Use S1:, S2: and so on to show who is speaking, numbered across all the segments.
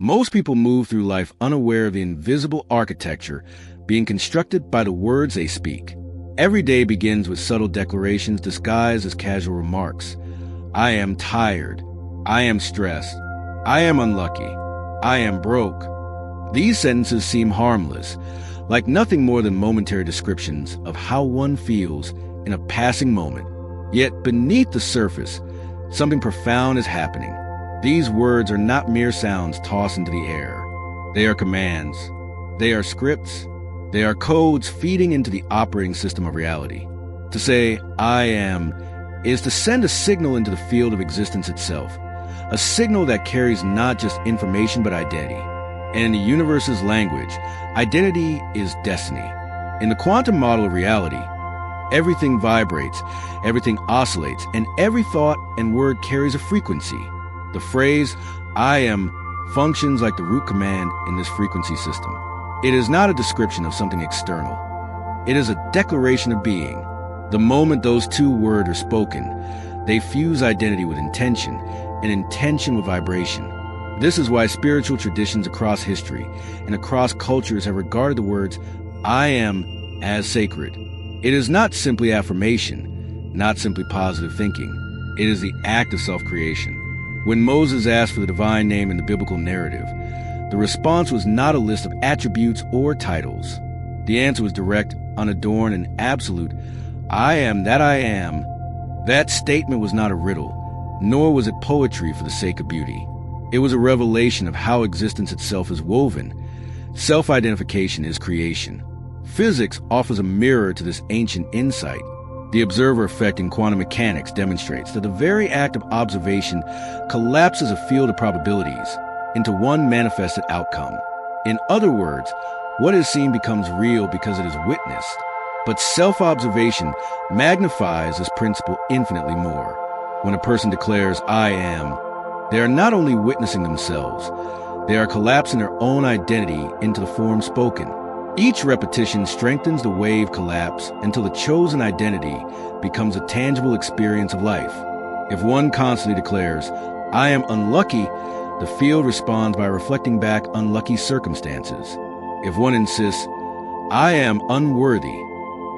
S1: Most people move through life unaware of the invisible architecture being constructed by the words they speak. Every day begins with subtle declarations disguised as casual remarks. I am tired. I am stressed. I am unlucky. I am broke. These sentences seem harmless, like nothing more than momentary descriptions of how one feels in a passing moment. Yet beneath the surface, something profound is happening. These words are not mere sounds tossed into the air. They are commands. They are scripts. They are codes feeding into the operating system of reality. To say, I am, is to send a signal into the field of existence itself, a signal that carries not just information but identity. And in the universe's language, identity is destiny. In the quantum model of reality, everything vibrates, everything oscillates, and every thought and word carries a frequency. The phrase, I am, functions like the root command in this frequency system. It is not a description of something external. It is a declaration of being. The moment those two words are spoken, they fuse identity with intention, and intention with vibration. This is why spiritual traditions across history and across cultures have regarded the words, I am, as sacred. It is not simply affirmation, not simply positive thinking. It is the act of self-creation. When Moses asked for the divine name in the biblical narrative, the response was not a list of attributes or titles. The answer was direct, unadorned, and absolute. I am that I am. That statement was not a riddle, nor was it poetry for the sake of beauty. It was a revelation of how existence itself is woven. Self-identification is creation. Physics offers a mirror to this ancient insight. The observer effect in quantum mechanics demonstrates that the very act of observation collapses a field of probabilities into one manifested outcome. In other words, what is seen becomes real because it is witnessed. But self-observation magnifies this principle infinitely more. When a person declares, I am, they are not only witnessing themselves, they are collapsing their own identity into the form spoken. Each repetition strengthens the wave collapse until the chosen identity becomes a tangible experience of life. If one constantly declares, I am unlucky, the field responds by reflecting back unlucky circumstances. If one insists, I am unworthy,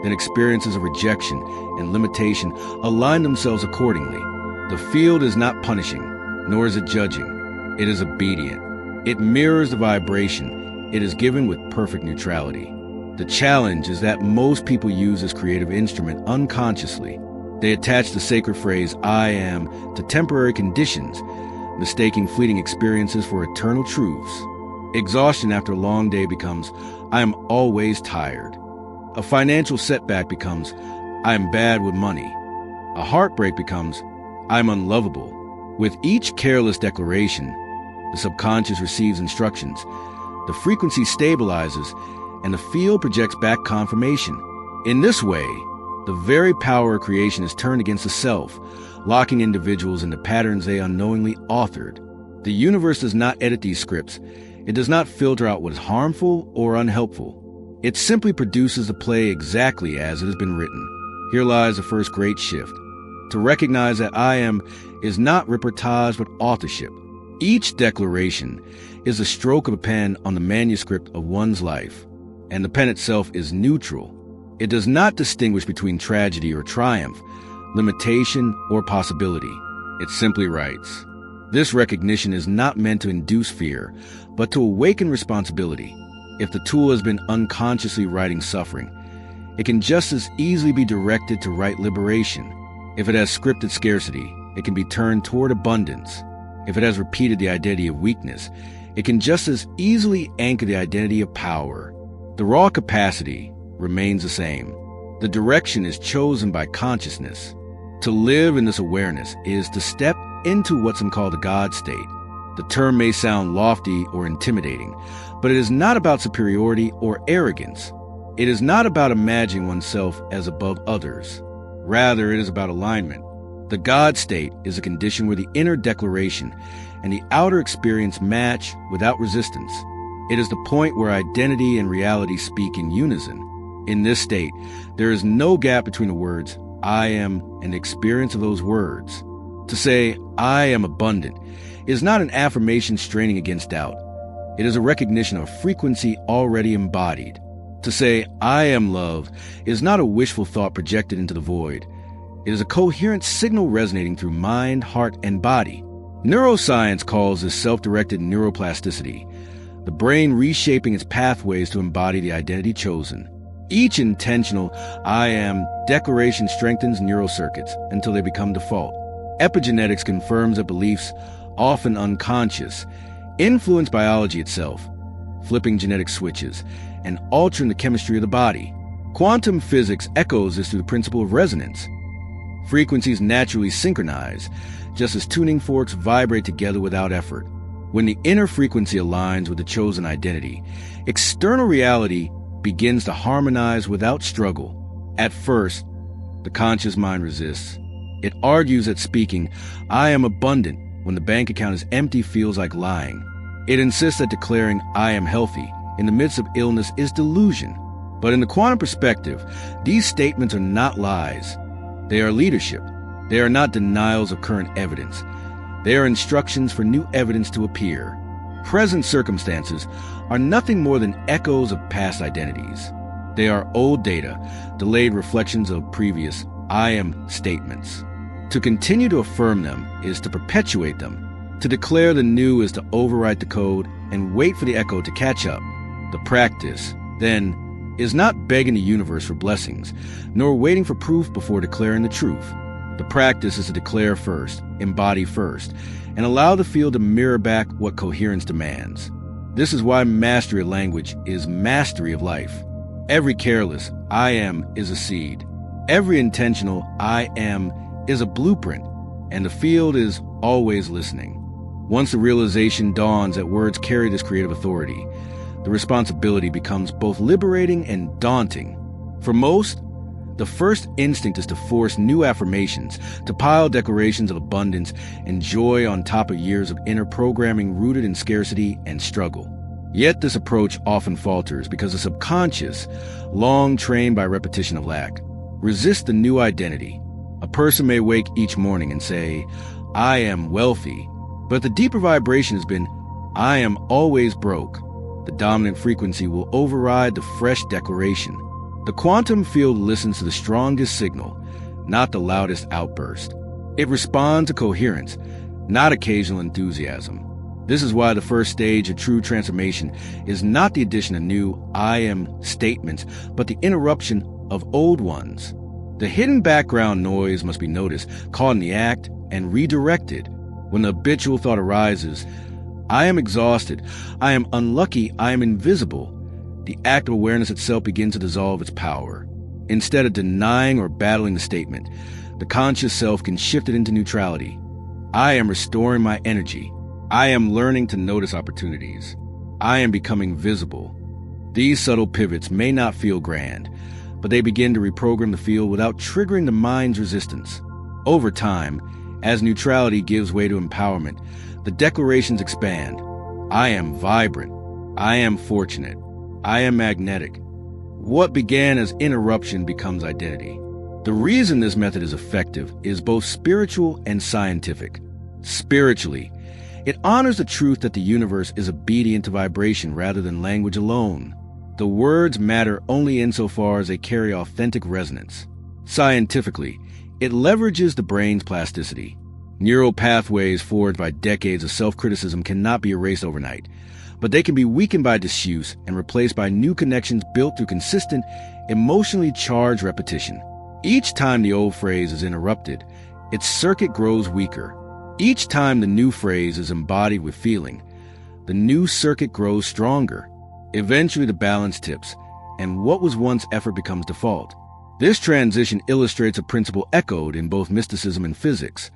S1: then experiences of rejection and limitation align themselves accordingly. The field is not punishing, nor is it judging. It is obedient. It mirrors the vibration. It is given with perfect neutrality. The challenge is that most people use this creative instrument unconsciously. They attach the sacred phrase, I am, to temporary conditions, mistaking fleeting experiences for eternal truths. Exhaustion after a long day becomes, I am always tired. A financial setback becomes, I am bad with money. A heartbreak becomes, I am unlovable. With each careless declaration, the subconscious receives instructions. The frequency stabilizes, and the field projects back confirmation. In this way, the very power of creation is turned against the self, locking individuals into patterns they unknowingly authored. The universe does not edit these scripts. It does not filter out what is harmful or unhelpful. It simply produces the play exactly as it has been written. Here lies the first great shift. To recognize that I am is not reportage but authorship. Each declaration is a stroke of a pen on the manuscript of one's life, and the pen itself is neutral. It does not distinguish between tragedy or triumph, limitation or possibility. It simply writes. This recognition is not meant to induce fear, but to awaken responsibility. If the tool has been unconsciously writing suffering, it can just as easily be directed to write liberation. If it has scripted scarcity, it can be turned toward abundance. If it has repeated the identity of weakness, it can just as easily anchor the identity of power. The raw capacity remains the same. The direction is chosen by consciousness. To live in this awareness is to step into what some call the God state. The term may sound lofty or intimidating, but it is not about superiority or arrogance. It is not about imagining oneself as above others. Rather, it is about alignment. The God state is a condition where the inner declaration and the outer experience match without resistance. It is the point where identity and reality speak in unison. In this state, there is no gap between the words, I am, and the experience of those words. To say, I am abundant, is not an affirmation straining against doubt. It is a recognition of frequency already embodied. To say, I am love, is not a wishful thought projected into the void. It is a coherent signal resonating through mind, heart, and body. Neuroscience calls this self-directed neuroplasticity, the brain reshaping its pathways to embody the identity chosen. Each intentional I am declaration strengthens neural circuits until they become default. Epigenetics confirms that beliefs, often unconscious, influence biology itself, flipping genetic switches and altering the chemistry of the body. Quantum physics echoes this through the principle of resonance. Frequencies naturally synchronize, just as tuning forks vibrate together without effort. When the inner frequency aligns with the chosen identity, external reality begins to harmonize without struggle. At first, the conscious mind resists. It argues that speaking, I am abundant, when the bank account is empty feels like lying. It insists that declaring, I am healthy, in the midst of illness is delusion. But in the quantum perspective, these statements are not lies. They are leadership. They are not denials of current evidence. They are instructions for new evidence to appear. Present circumstances are nothing more than echoes of past identities. They are old data, delayed reflections of previous I am statements. To continue to affirm them is to perpetuate them. To declare the new is to overwrite the code and wait for the echo to catch up. The practice, then, is not begging the universe for blessings, nor waiting for proof before declaring the truth. The practice is to declare first, embody first, and allow the field to mirror back what coherence demands. This is why mastery of language is mastery of life. Every careless I am is a seed. Every intentional I am is a blueprint, and the field is always listening. Once the realization dawns that words carry this creative authority, the responsibility becomes both liberating and daunting. For most, the first instinct is to force new affirmations, to pile declarations of abundance and joy on top of years of inner programming rooted in scarcity and struggle. Yet this approach often falters because the subconscious, long trained by repetition of lack, resists the new identity. A person may wake each morning and say, I am wealthy, but the deeper vibration has been, I am always broke. The dominant frequency will override the fresh declaration. The quantum field listens to the strongest signal, not the loudest outburst. It responds to coherence, not occasional enthusiasm. This is why the first stage of true transformation is not the addition of new I am statements, but the interruption of old ones. The hidden background noise must be noticed, caught in the act, and redirected. When the habitual thought arises, I am exhausted, I am unlucky, I am invisible, the act of awareness itself begins to dissolve its power. Instead of denying or battling the statement, the conscious self can shift it into neutrality. I am restoring my energy. I am learning to notice opportunities. I am becoming visible. These subtle pivots may not feel grand, but they begin to reprogram the field without triggering the mind's resistance. Over time, as neutrality gives way to empowerment, the declarations expand. I am vibrant. I am fortunate. I am magnetic. What began as interruption becomes identity. The reason this method is effective is both spiritual and scientific. Spiritually, it honors the truth that the universe is obedient to vibration rather than language alone. The words matter only insofar as they carry authentic resonance. Scientifically, it leverages the brain's plasticity. Neural pathways forged by decades of self-criticism cannot be erased overnight, but they can be weakened by disuse and replaced by new connections built through consistent, emotionally charged repetition. Each time the old phrase is interrupted, its circuit grows weaker. Each time the new phrase is embodied with feeling, the new circuit grows stronger. Eventually the balance tips, and what was once effort becomes default. This transition illustrates a principle echoed in both mysticism and physics.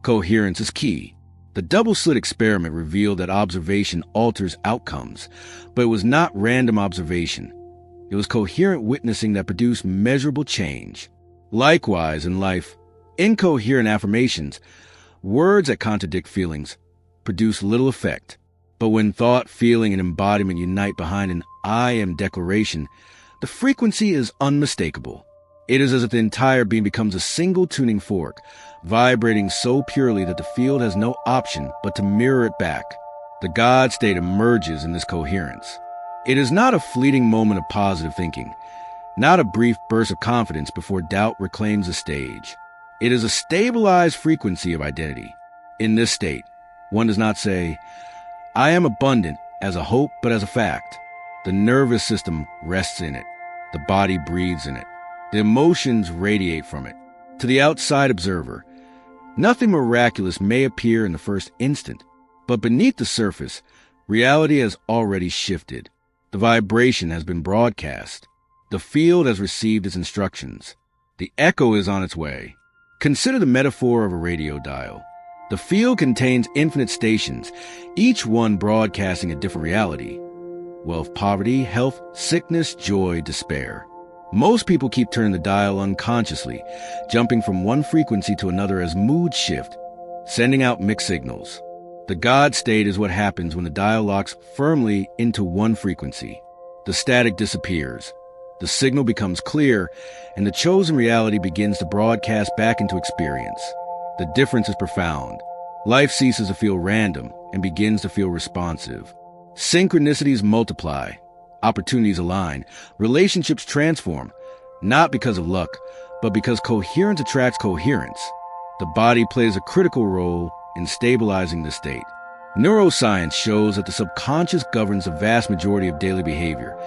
S1: Coherence is key. The double-slit experiment revealed that observation alters outcomes, but it was not random observation. It was coherent witnessing that produced measurable change. Likewise, in life, incoherent affirmations, words that contradict feelings, produce little effect. But when thought, feeling, and embodiment unite behind an I am declaration, the frequency is unmistakable. It is as if the entire being becomes a single tuning fork, vibrating so purely that the field has no option but to mirror it back. The God state emerges in this coherence. It is not a fleeting moment of positive thinking, not a brief burst of confidence before doubt reclaims the stage. It is a stabilized frequency of identity. In this state, one does not say, "I am abundant," as a hope, but as a fact. The nervous system rests in it. The body breathes in it. The emotions radiate from it. To the outside observer, nothing miraculous may appear in the first instant, but beneath the surface, reality has already shifted. The vibration has been broadcast. The field has received its instructions. The echo is on its way. Consider the metaphor of a radio dial. The field contains infinite stations, each one broadcasting a different reality. Wealth, poverty, health, sickness, joy, despair. Most people keep turning the dial unconsciously, jumping from one frequency to another as moods shift, sending out mixed signals. The God state is what happens when the dial locks firmly into one frequency. The static disappears. The signal becomes clear, and the chosen reality begins to broadcast back into experience. The difference is profound. Life ceases to feel random and begins to feel responsive. Synchronicities multiply. Opportunities align. Relationships transform, not because of luck, but because coherence attracts coherence. The body plays a critical role in stabilizing the state. Neuroscience shows that the subconscious governs the vast majority of daily behavior,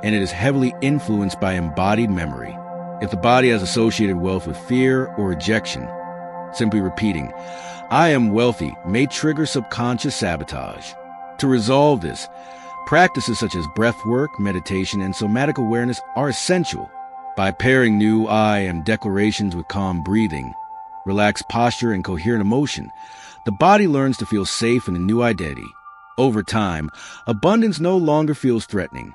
S1: and it is heavily influenced by embodied memory. If the body has associated wealth with fear or rejection, simply repeating, "I am wealthy," may trigger subconscious sabotage. To resolve this, practices such as breath work, meditation, and somatic awareness are essential. By pairing new "I am" declarations with calm breathing, relaxed posture, and coherent emotion, the body learns to feel safe in a new identity. Over time, abundance no longer feels threatening.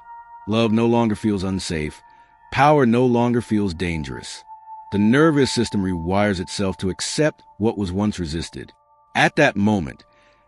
S1: Love no longer feels unsafe. Power no longer feels dangerous. The nervous system rewires itself to accept what was once resisted. At that moment,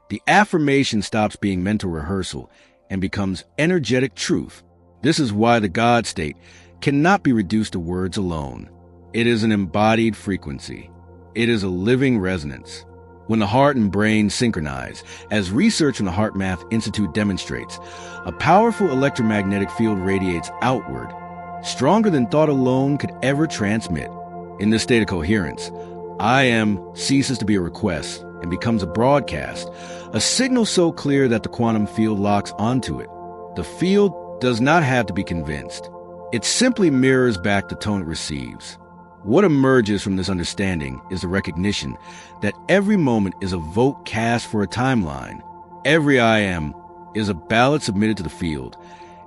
S1: the affirmation stops being mental rehearsal and becomes energetic truth. This is why the God state cannot be reduced to words alone. It is an embodied frequency. It is a living resonance. When the heart and brain synchronize, as research from the Heart Math Institute demonstrates, a powerful electromagnetic field radiates outward, stronger than thought alone could ever transmit. In this state of coherence, "I am" ceases to be a request and becomes a broadcast, a signal so clear that the quantum field locks onto it. The field does not have to be convinced. It simply mirrors back the tone it receives. What emerges from this understanding is the recognition that every moment is a vote cast for a timeline. Every "I am" is a ballot submitted to the field,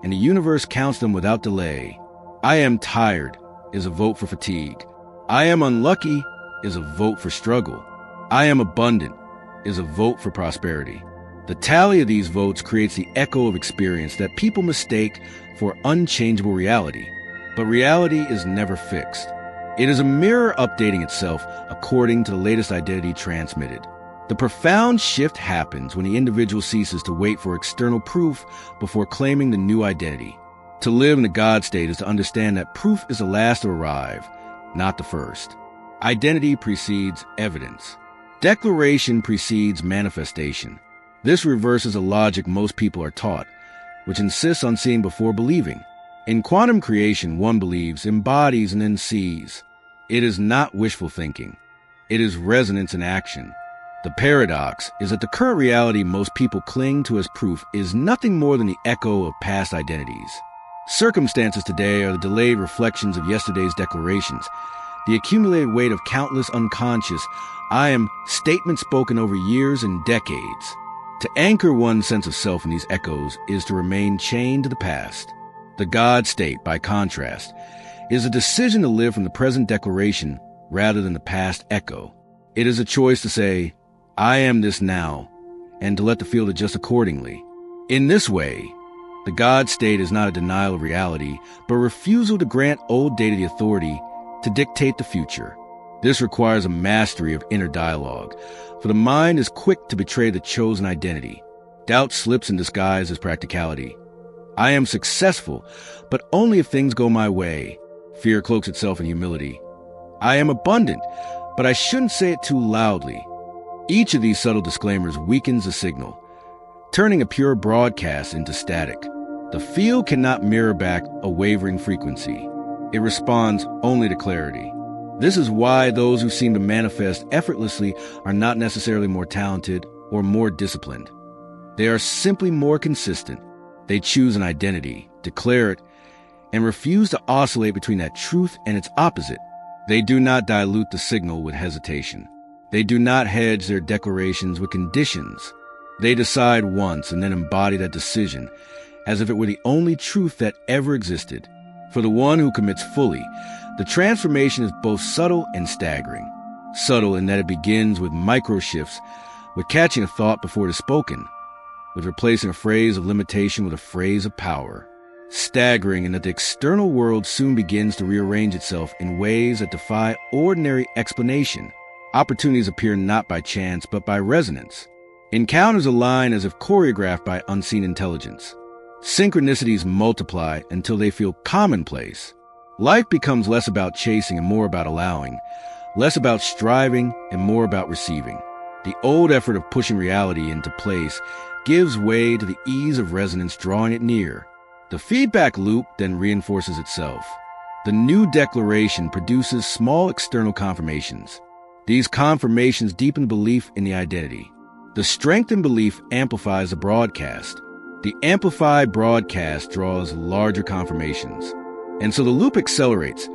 S1: and the universe counts them without delay. "I am tired" is a vote for fatigue. "I am unlucky" is a vote for struggle. "I am abundant" is a vote for prosperity. The tally of these votes creates the echo of experience that people mistake for unchangeable reality. But reality is never fixed. It is a mirror updating itself according to the latest identity transmitted. The profound shift happens when the individual ceases to wait for external proof before claiming the new identity. To live in the God state is to understand that proof is the last to arrive, not the first. Identity precedes evidence. Declaration precedes manifestation. This reverses a logic most people are taught, which insists on seeing before believing. In quantum creation, one believes, embodies, and then sees. It is not wishful thinking. It is resonance in action. The paradox is that the current reality most people cling to as proof is nothing more than the echo of past identities. Circumstances today are the delayed reflections of yesterday's declarations, the accumulated weight of countless unconscious "I am" statements spoken over years and decades. To anchor one's sense of self in these echoes is to remain chained to the past. The God state, by contrast, is a decision to live from the present declaration rather than the past echo. It is a choice to say, "I am this now," and to let the field adjust accordingly. In this way, the God state is not a denial of reality, but a refusal to grant old data the authority to dictate the future. This requires a mastery of inner dialogue, for the mind is quick to betray the chosen identity. Doubt slips in disguise as practicality. "I am successful, but only if things go my way." Fear cloaks itself in humility. "I am abundant, but I shouldn't say it too loudly." Each of these subtle disclaimers weakens the signal. turning a pure broadcast into static. The field cannot mirror back a wavering frequency. It responds only to clarity. This is why those who seem to manifest effortlessly are not necessarily more talented or more disciplined. They are simply more consistent. They choose an identity, declare it, and refuse to oscillate between that truth and its opposite. They do not dilute the signal with hesitation. They do not hedge their declarations with conditions. They decide once and then embody that decision as if it were the only truth that ever existed. For the one who commits fully, the transformation is both subtle and staggering. Subtle in that it begins with micro shifts, with catching a thought before it is spoken, with replacing a phrase of limitation with a phrase of power. Staggering in that the external world soon begins to rearrange itself in ways that defy ordinary explanation. Opportunities appear not by chance, but by resonance. Encounters align as if choreographed by unseen intelligence. Synchronicities multiply until they feel commonplace. Life becomes less about chasing and more about allowing, less about striving and more about receiving. The old effort of pushing reality into place gives way to the ease of resonance drawing it near. The feedback loop then reinforces itself. The new declaration produces small external confirmations. These confirmations deepen belief in the identity. The strengthened belief amplifies the broadcast. The amplified broadcast draws larger confirmations. And so the loop accelerates,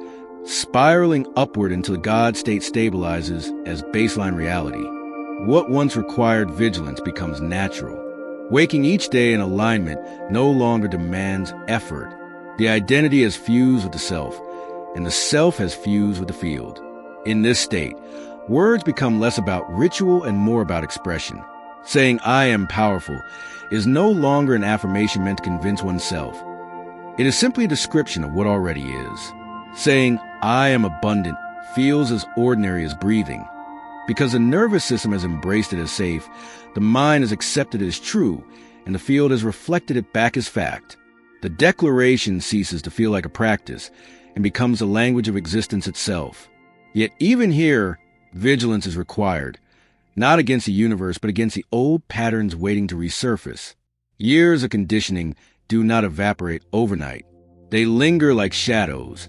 S1: spiraling upward until the God state stabilizes as baseline reality. What once required vigilance becomes natural. Waking each day in alignment no longer demands effort. The identity has fused with the self, and the self has fused with the field. In this state, words become less about ritual and more about expression. Saying, "I am powerful," is no longer an affirmation meant to convince oneself. It is simply a description of what already is. Saying, "I am abundant," feels as ordinary as breathing. Because the nervous system has embraced it as safe, the mind has accepted it as true, and the field has reflected it back as fact. The declaration ceases to feel like a practice and becomes the language of existence itself. Yet even here, vigilance is required, not against the universe, but against the old patterns waiting to resurface. Years of conditioning do not evaporate overnight. They linger like shadows,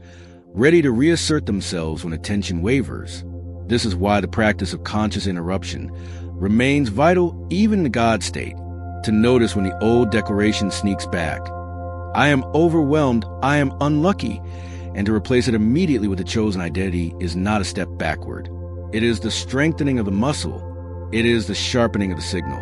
S1: ready to reassert themselves when attention wavers. This is why the practice of conscious interruption remains vital even in the God state, to notice when the old declaration sneaks back. "I am overwhelmed, I am unlucky," and to replace it immediately with the chosen identity is not a step backward. It is the strengthening of the muscle. It is the sharpening of the signal.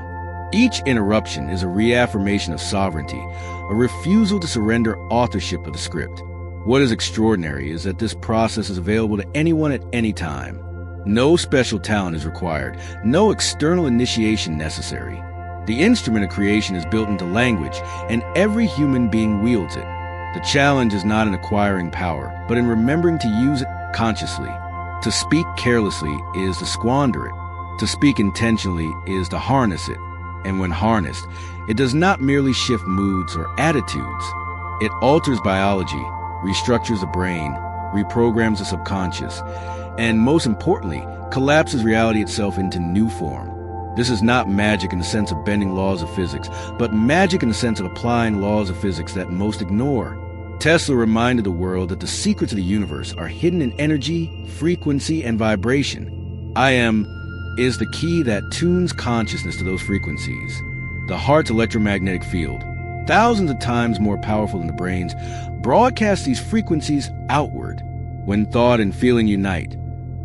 S1: Each interruption is a reaffirmation of sovereignty, a refusal to surrender authorship of the script. What is extraordinary is that this process is available to anyone at any time. No special talent is required, no external initiation necessary. The instrument of creation is built into language, and every human being wields it. The challenge is not in acquiring power, but in remembering to use it consciously. To speak carelessly is to squander it. To speak intentionally is to harness it. And when harnessed, it does not merely shift moods or attitudes. It alters biology, restructures the brain, reprograms the subconscious, and most importantly, collapses reality itself into new form. This is not magic in the sense of bending laws of physics, but magic in the sense of applying laws of physics that most ignore. Tesla reminded the world that the secrets of the universe are hidden in energy, frequency, and vibration. I am is the key that tunes consciousness to those frequencies. The heart's electromagnetic field, thousands of times more powerful than the brain's, broadcasts these frequencies outward. When thought and feeling unite,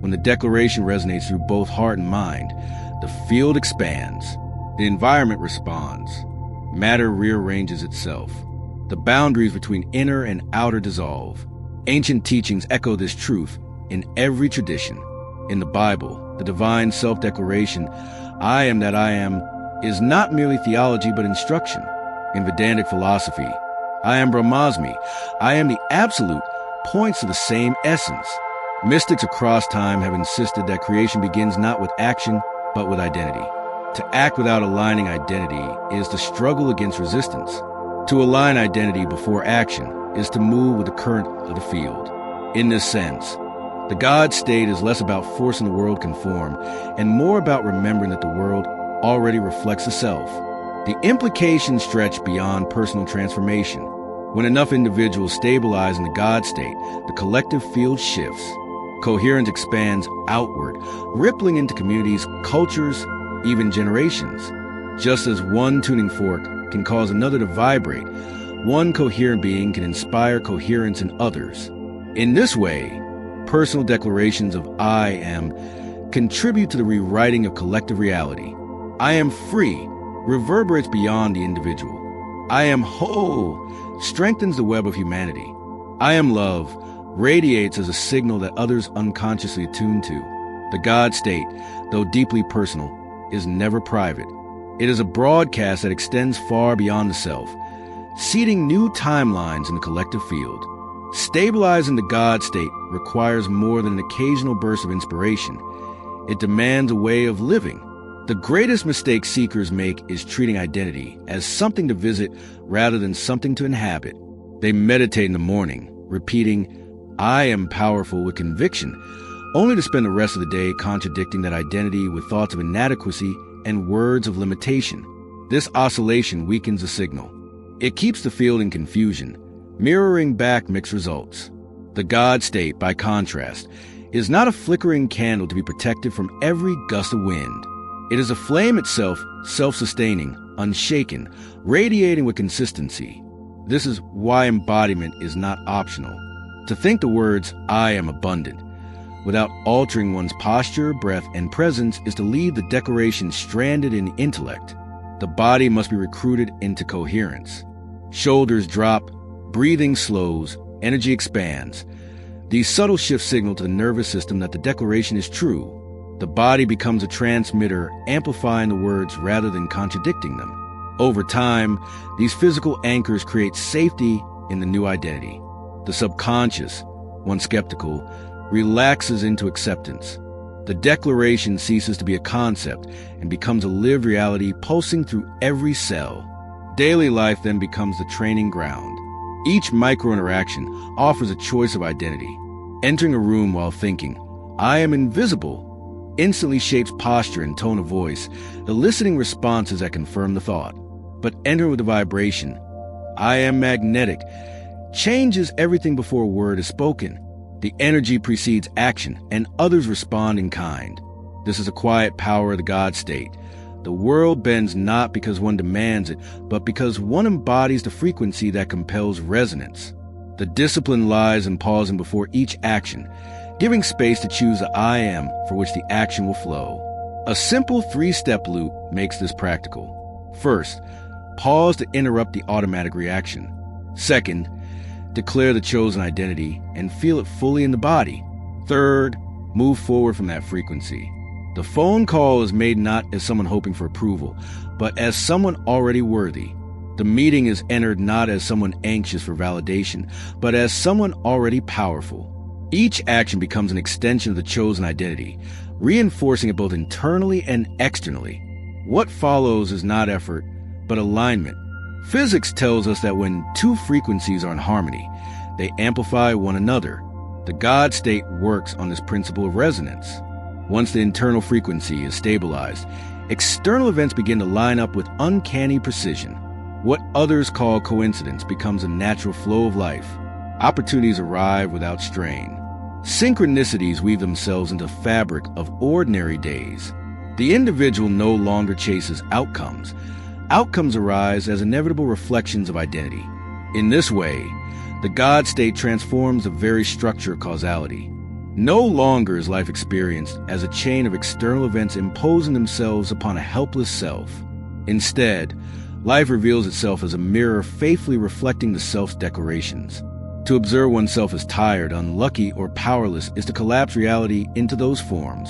S1: when the declaration resonates through both heart and mind, the field expands. The environment responds. Matter rearranges itself. The boundaries between inner and outer dissolve. Ancient teachings echo this truth in every tradition. In the Bible, the divine self-declaration, "I am that I am," is not merely theology but instruction. In Vedantic philosophy, "I am Brahmasmi," "I am the absolute," points to the same essence. Mystics across time have insisted that creation begins not with action, but with identity. To act without aligning identity is to struggle against resistance. To align identity before action is to move with the current of the field. In this sense, the God state is less about forcing the world conform and more about remembering that the world already reflects the self. The implications stretch beyond personal transformation. When enough individuals stabilize in the God state, the collective field shifts. Coherence expands outward, rippling into communities, cultures, even generations. Just as one tuning fork can cause another to vibrate, one coherent being can inspire coherence in others. In this way, personal declarations of I am contribute to the rewriting of collective reality. I am free reverberates beyond the individual. I am whole strengthens the web of humanity. I am love radiates as a signal that others unconsciously attune to. The God state, though deeply personal, is never private. It is a broadcast that extends far beyond the self, seeding new timelines in the collective field. Stabilizing the God state requires more than an occasional burst of inspiration. It demands a way of living. The greatest mistake seekers make is treating identity as something to visit rather than something to inhabit. They meditate in the morning, repeating, I am powerful with conviction, only to spend the rest of the day contradicting that identity with thoughts of inadequacy and words of limitation. This oscillation weakens the signal. It keeps the field in confusion, mirroring back mixed results. The God state, by contrast, is not a flickering candle to be protected from every gust of wind. It is a flame itself, self-sustaining, unshaken, radiating with consistency. This is why embodiment is not optional. To think the words, I am abundant, without altering one's posture, breath, and presence is to leave the declaration stranded in intellect. The body must be recruited into coherence. Shoulders drop, breathing slows, energy expands. These subtle shifts signal to the nervous system that the declaration is true. The body becomes a transmitter, amplifying the words rather than contradicting them. Over time, these physical anchors create safety in the new identity. The subconscious, once skeptical, relaxes into acceptance. The declaration ceases to be a concept and becomes a lived reality pulsing through every cell. Daily life then becomes the training ground. Each micro-interaction offers a choice of identity. Entering a room while thinking, I am invisible, instantly shapes posture and tone of voice, eliciting responses that confirm the thought. But entering with the vibration, I am magnetic, changes everything before a word is spoken. The energy precedes action, and others respond in kind. This is a quiet power of the God state. The world bends not because one demands it, but because one embodies the frequency that compels resonance. The discipline lies in pausing before each action, giving space to choose the I am for which the action will flow. A simple 3-step loop makes this practical. First, pause to interrupt the automatic reaction. Second, declare the chosen identity and feel it fully in the body. Third, move forward from that frequency. The phone call is made not as someone hoping for approval, but as someone already worthy. The meeting is entered not as someone anxious for validation, but as someone already powerful. Each action becomes an extension of the chosen identity, reinforcing it both internally and externally. What follows is not effort, but alignment. Physics tells us that when two frequencies are in harmony, they amplify one another. The God state works on this principle of resonance. Once the internal frequency is stabilized, external events begin to line up with uncanny precision. What others call coincidence becomes a natural flow of life. Opportunities arrive without strain. Synchronicities weave themselves into the fabric of ordinary days. The individual no longer chases outcomes. Outcomes arise as inevitable reflections of identity. In this way, the God state transforms the very structure of causality. No longer is life experienced as a chain of external events imposing themselves upon a helpless self. Instead, life reveals itself as a mirror faithfully reflecting the self's declarations. To observe oneself as tired, unlucky, or powerless is to collapse reality into those forms.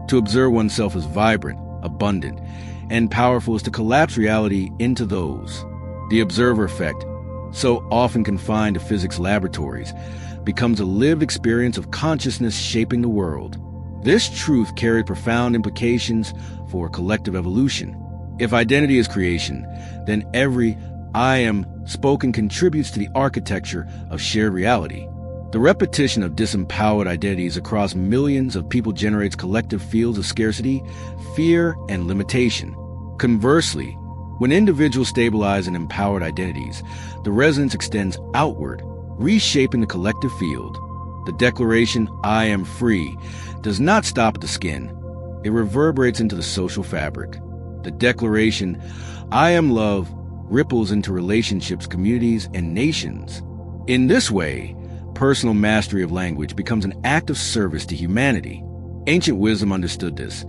S1: To observe oneself as vibrant, abundant, and powerful is to collapse reality into those. The observer effect, so often confined to physics laboratories, becomes a lived experience of consciousness shaping the world. This truth carries profound implications for collective evolution. If identity is creation, then every I am spoken contributes to the architecture of shared reality. The repetition of disempowered identities across millions of people generates collective fields of scarcity, fear, and limitation. Conversely, When individuals stabilize in empowered identities, the resonance extends outward, reshaping the collective field. The declaration, I am free, does not stop at the skin. It reverberates into the social fabric. The declaration, I am love, ripples into relationships, communities, and nations. In this way, personal mastery of language becomes an act of service to humanity. Ancient wisdom understood this,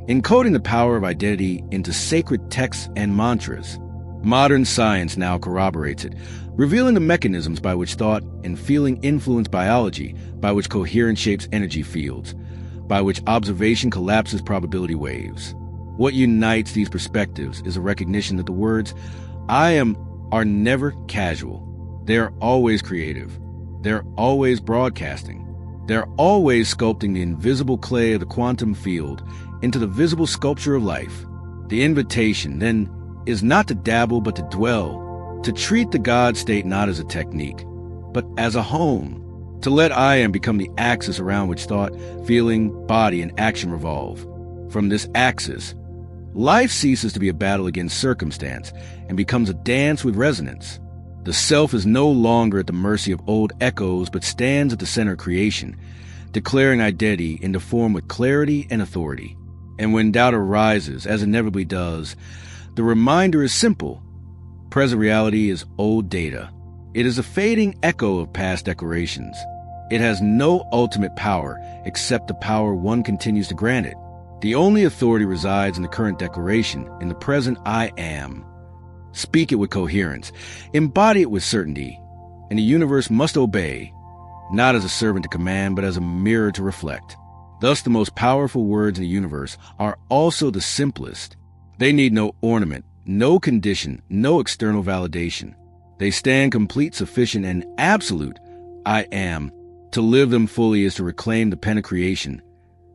S1: encoding the power of identity into sacred texts and mantras. Modern science now corroborates it, revealing the mechanisms by which thought and feeling influence biology, by which coherence shapes energy fields, by which observation collapses probability waves. What unites these perspectives is a recognition that the words I am are never casual. They are always creative. They're always broadcasting. They're always sculpting the invisible clay of the quantum field into the visible sculpture of life. The invitation, then, is not to dabble but to dwell, to treat the God state not as a technique, but as a home, to let I am become the axis around which thought, feeling, body, and action revolve. From this axis, life ceases to be a battle against circumstance and becomes a dance with resonance. The self is no longer at the mercy of old echoes but stands at the center of creation, declaring identity into form with clarity and authority. And when doubt arises, as inevitably does, the reminder is simple. Present reality is old data. It is a fading echo of past declarations. It has no ultimate power except the power one continues to grant it. The only authority resides in the current declaration, in the present I am. Speak it with coherence, embody it with certainty, and the universe must obey, not as a servant to command, but as a mirror to reflect. Thus, the most powerful words in the universe are also the simplest. They need no ornament, no condition, no external validation. They stand complete, sufficient, and absolute. I am. To live them fully is to reclaim the pen of creation,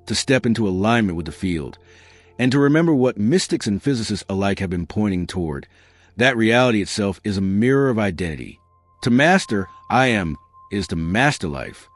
S1: to step into alignment with the field, and to remember what mystics and physicists alike have been pointing toward. That reality itself is a mirror of identity. To master I am is to master life.